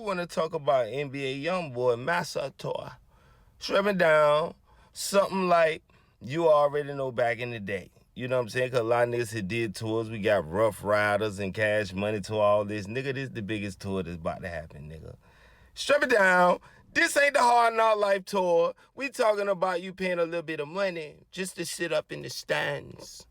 want to talk about NBA Youngboy Massa Tour. Stripping down, something like you already know back in the day. You know what I'm saying? Because a lot of niggas had did tours. We got Rough Riders and Cash Money to all this. Nigga, this the biggest tour that's about to happen, nigga. Strip it down. This ain't the Hard Knock Life tour. We talking about you paying a little bit of money just to sit up in the stands.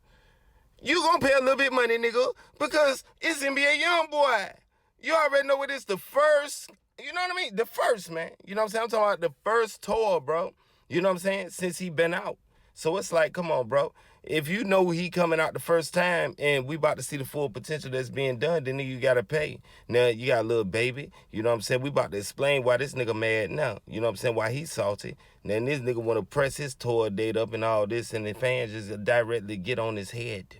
You gonna pay a little bit of money, nigga, because it's NBA Youngboy. You already know what it's the first, you know what I mean? The first, man. You know what I'm saying? I'm talking about the first tour, bro. You know what I'm saying? Since he been out. So it's like, come on, bro. If you know he coming out the first time and we about to see the full potential that's being done, then you gotta pay. Now, you got a little baby. You know what I'm saying? We about to explain why this nigga mad now. You know what I'm saying? Why he salty. Then this nigga want to press his tour date up and all this, and the fans just directly get on his head.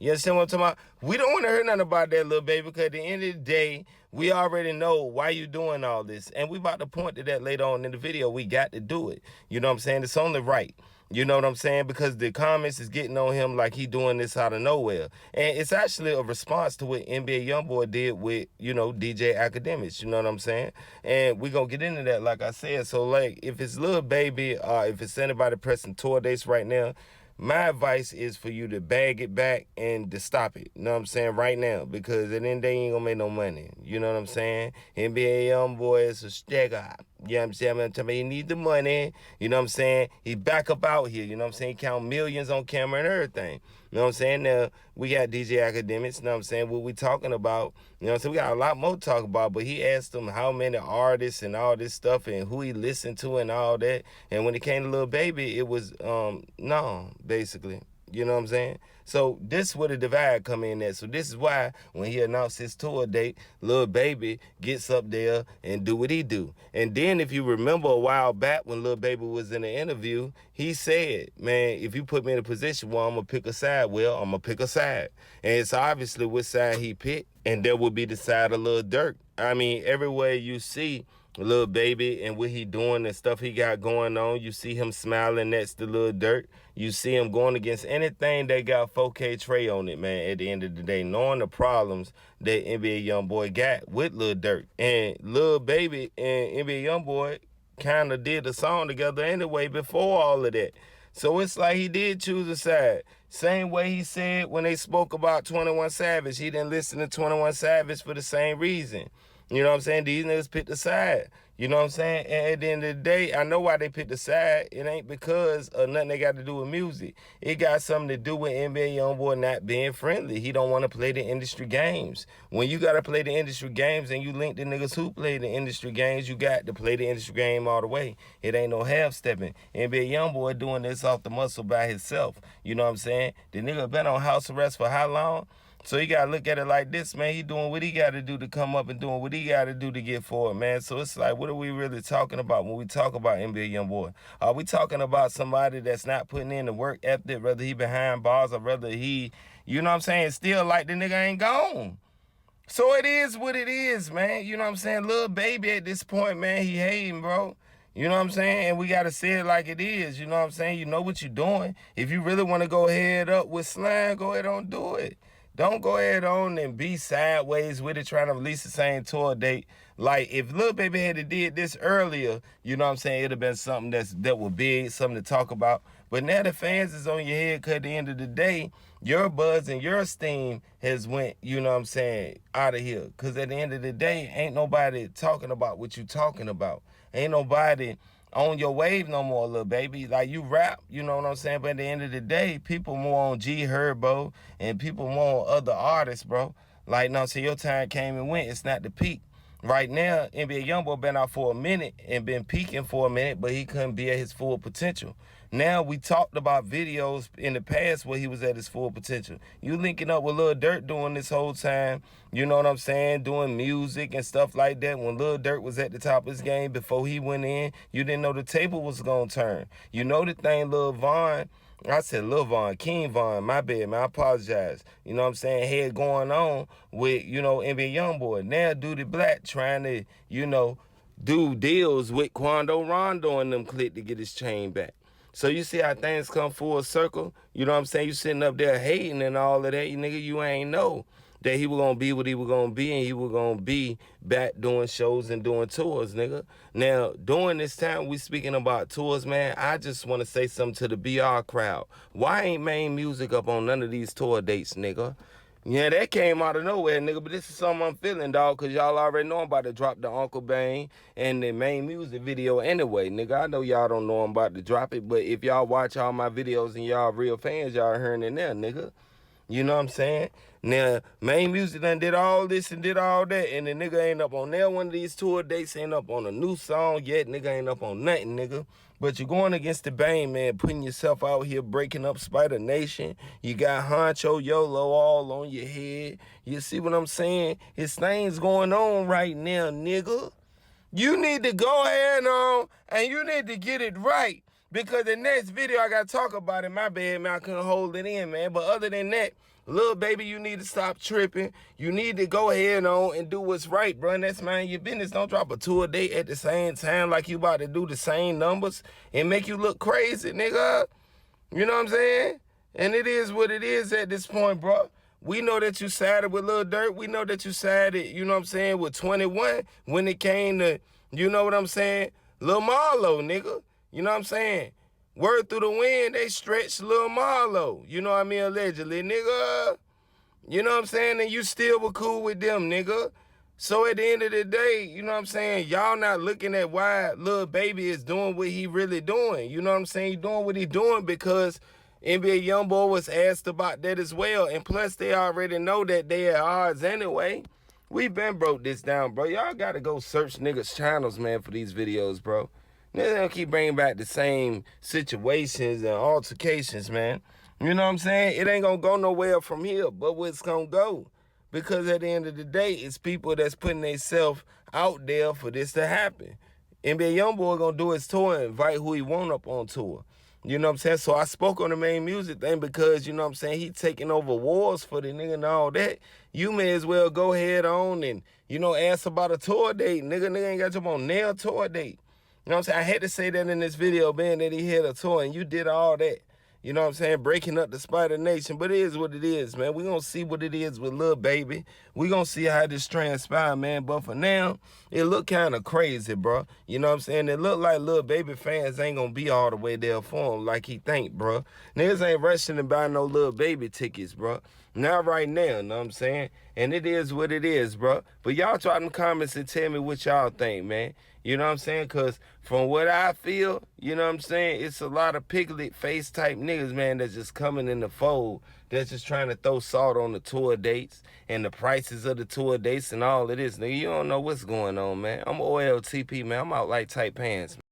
You understand what I'm talking about? We don't want to hear nothing about that, little baby, because at the end of the day, we already know why you doing all this. And we about to point to that later on in the video. We got to do it. You know what I'm saying? It's only right. You know what I'm saying? Because the comments is getting on him like he doing this out of nowhere. And it's actually a response to what NBA Youngboy did with, you know, DJ Academics. You know what I'm saying? And we going to get into that, like I said. So, like, if it's Lil Baby, if it's anybody pressing tour dates right now, my advice is for you to bag it back and to stop it. You know what I'm saying? Right now. Because at the end of the day, you ain't gonna make no money. You know what I'm saying? NBA Youngboy is a stagger. You know what I'm saying? I'm telling you, he need the money. You know what I'm saying? He back up out here. You know what I'm saying? He count millions on camera and everything. You know what I'm saying? Now, we got DJ Academics. You know what I'm saying? What we talking about. You know what I'm saying? We got a lot more to talk about. But he asked him how many artists and all this stuff and who he listened to and all that. And when it came to Lil Baby, it was, no, basically. You know what I'm saying? So this is where the divide come in at. So this is why when he announced his tour date, Lil Baby gets up there and do what he do. And then if you remember a while back when Lil Baby was in the interview, he said, man, if you put me in a position where I'm going to pick a side, well, I'm going to pick a side. And it's obviously which side he picked, and that would be the side of Lil Durk. I mean, everywhere you see Lil Baby and what he doing and stuff he got going on, you see him smiling next to Lil Durk. You see him going against anything that got 4K Trey on it, man, at the end of the day, knowing the problems that NBA Youngboy got with Lil Durk. And Lil Baby and NBA Youngboy kind of did a song together anyway before all of that. So it's like he did choose a side. Same way he said when they spoke about 21 Savage, he didn't listen to 21 Savage for the same reason. You know what I'm saying? These niggas picked a side. You know what I'm saying? And at the end of the day, I know why they picked a side. It ain't because of nothing they got to do with music. It got something to do with NBA Youngboy not being friendly. He don't want to play the industry games. When you got to play the industry games and you link the niggas who play the industry games, you got to play the industry game all the way. It ain't no half-stepping. NBA Youngboy doing this off the muscle by himself. You know what I'm saying? The nigga been on house arrest for how long? So you got to look at it like this, man. He doing what he got to do to come up and doing what he got to do to get forward, man. So it's like, what are we really talking about when we talk about NBA Youngboy? Are we talking about somebody that's not putting in the work ethic, whether he behind bars or whether he, you know what I'm saying, still like the nigga ain't gone? So it is what it is, man. You know what I'm saying? Lil Baby at this point, man, he hating, bro. You know what I'm saying? And we got to say it like it is. You know what I'm saying? You know what you're doing. If you really want to go head up with Slime, go ahead and do it. Don't go ahead on and be sideways with it, trying to release the same tour date. Like, if Lil Baby had did this earlier, you know what I'm saying, it'd have been something that was big, something to talk about. But now the fans is on your head, because at the end of the day, your buzz and your esteem has went, you know what I'm saying, out of here. Because at the end of the day, ain't nobody talking about what you talking about. Ain't nobody on your wave no more, Lil Baby. Like, you rap, you know what I'm saying? But at the end of the day, people more on G Herbo and people more on other artists, bro. Like, no, so your time came and went. It's not the peak. Right now, NBA Youngboy been out for a minute and been peaking for a minute, but he couldn't be at his full potential. Now, we talked about videos in the past where he was at his full potential. You linking up with Lil Durk doing this whole time, you know what I'm saying, doing music and stuff like that. When Lil Durk was at the top of his game before he went in, you didn't know the table was going to turn. You know the thing, Lil Vaughn, I said Lil Vaughn, King Vaughn, my bad, man, I apologize. You know what I'm saying, had going on with, you know, NBA Youngboy. Now, Duty Black trying to, you know, do deals with Quando Rondo and them click to get his chain back. So you see how things come full circle? You know what I'm saying? You sitting up there hating and all of that, you nigga, you ain't know that he was gonna be what he was gonna be, and he was gonna be back doing shows and doing tours, nigga. Now, during this time we speaking about tours, man, I just want to say something to the BR crowd. Why ain't Main Music up on none of these tour dates, nigga? Yeah, that came out of nowhere, nigga, but this is something I'm feeling, dog, because y'all already know I'm about to drop the Uncle Bang and the Main Music video anyway, nigga. I know y'all don't know I'm about to drop it, but if y'all watch all my videos and y'all real fans, y'all hearing it there, nigga. You know what I'm saying? Now, Main Music done did all this and did all that, and the nigga ain't up on there one of these tour dates, ain't up on a new song yet, nigga ain't up on nothing, nigga. But you're going against the Bane, man, putting yourself out here, breaking up Spider Nation. You got Honcho YOLO all on your head. You see what I'm saying? His things going on right now, nigga. You need to go ahead on and you need to get it right. Because the next video I got to talk about it, my bad, man, I couldn't hold it in, man. But other than that, little baby, you need to stop tripping. You need to go ahead on and do what's right, bro. And that's mind your business. Don't drop a tour date at the same time like you about to do the same numbers and make you look crazy, nigga. You know what I'm saying? And it is what it is at this point, bro. We know that you sided with Lil Durk. We know that you sided, you know what I'm saying, with 21 when it came to, you know what I'm saying, Lil Marlo, nigga. You know what I'm saying? Word through the wind, they stretched Lil Marlo. You know what I mean? Allegedly, nigga. You know what I'm saying? And you still were cool with them, nigga. So at the end of the day, you know what I'm saying? Y'all not looking at why Lil Baby is doing what he really doing. You know what I'm saying? He doing what he doing because NBA Youngboy was asked about that as well. And plus, they already know that they at odds anyway. We been broke this down, bro. Y'all got to go search niggas' channels, man, for these videos, bro. Niggas don't keep bringing back the same situations and altercations, man. You know what I'm saying? It ain't going to go nowhere from here, but where it's going to go. Because at the end of the day, it's people that's putting themselves out there for this to happen. NBA Youngboy going to do his tour and invite who he want up on tour. You know what I'm saying? So I spoke on the Main Music thing because, you know what I'm saying, he taking over wars for the nigga and all that. You may as well go ahead on and, you know, ask about a tour date. Nigga ain't got you on nail tour date. You know what I'm saying? I had to say that in this video, man, that he had a tour and you did all that. You know what I'm saying? Breaking up the Spider Nation. But it is what it is, man. We're going to see what it is with Lil Baby. We're going to see how this transpire, man. But for now, it look kind of crazy, bro. You know what I'm saying? It look like Lil Baby fans ain't going to be all the way there for him like he think, bro. Niggas ain't rushing to buy no Lil Baby tickets, bro. Not right now, you know what I'm saying? And it is what it is, bro. But y'all try in the comments and tell me what y'all think, man. You know what I'm saying? Because from what I feel, you know what I'm saying, it's a lot of piglet face type niggas, man, that's just coming in the fold. That's just trying to throw salt on the tour dates and the prices of the tour dates and all of this. Nigga, you don't know what's going on, man. I'm OLTP, man. I'm out like tight pants, man.